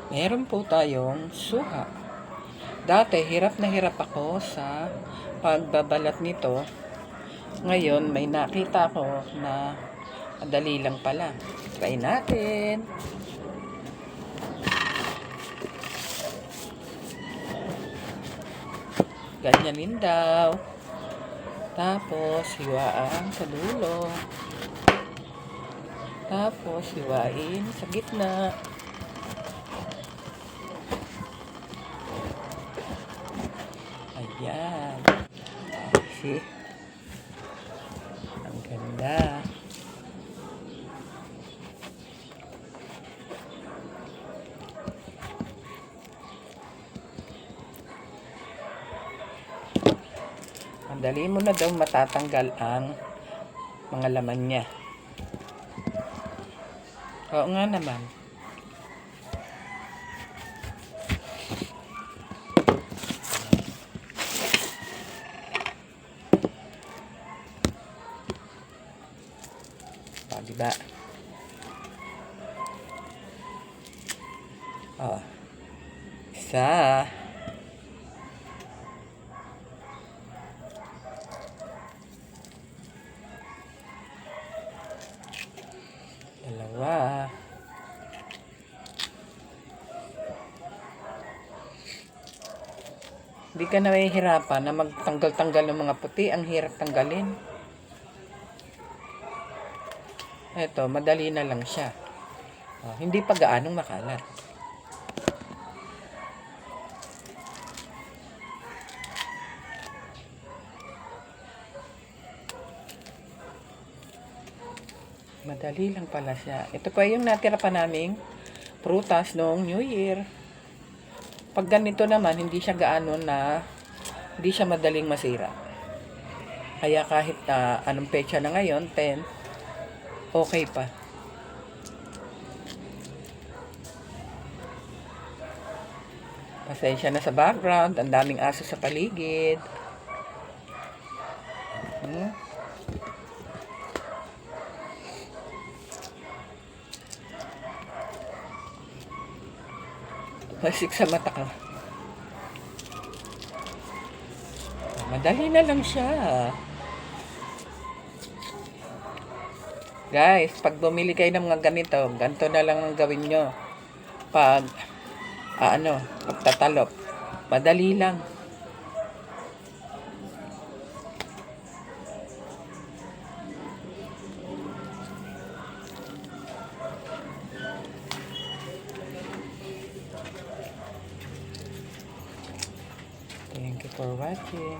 Meron po tayong suha. Dati, hirap na hirap ako sa pagbabalat nito. Ngayon, may nakita ko na madali lang pala. Try natin. Ganyanin daw. Tapos, hiwaan sa dulo. Tapos, hiwain sa gitna. Ayan. See? Ang ganda. Madali mo na daw matatanggal ang mga laman niya. Oo nga naman. O, diba? O. Isa. Dalawa. Hindi ka na mahihirapan na magtanggal-tanggal ng mga puti. Ang hirap tanggalin. Eto, madali na lang siya. Oh, hindi pa gaanong makalat. Madali lang pala siya. Ito pa yung natira pa naming prutas noong New Year. Pag ganito naman, hindi siya hindi siya madaling masira. Kaya kahit anong petsa na ngayon, 10, okay pa. Pasensya na sa background, ang daming aso sa paligid. Masik sa mata ka. Madali na lang siya. Guys, pag bumili kayo ng mga ganito na lang ang gawin nyo. Pag, pagtatalop. Madali lang. Thank you for watching.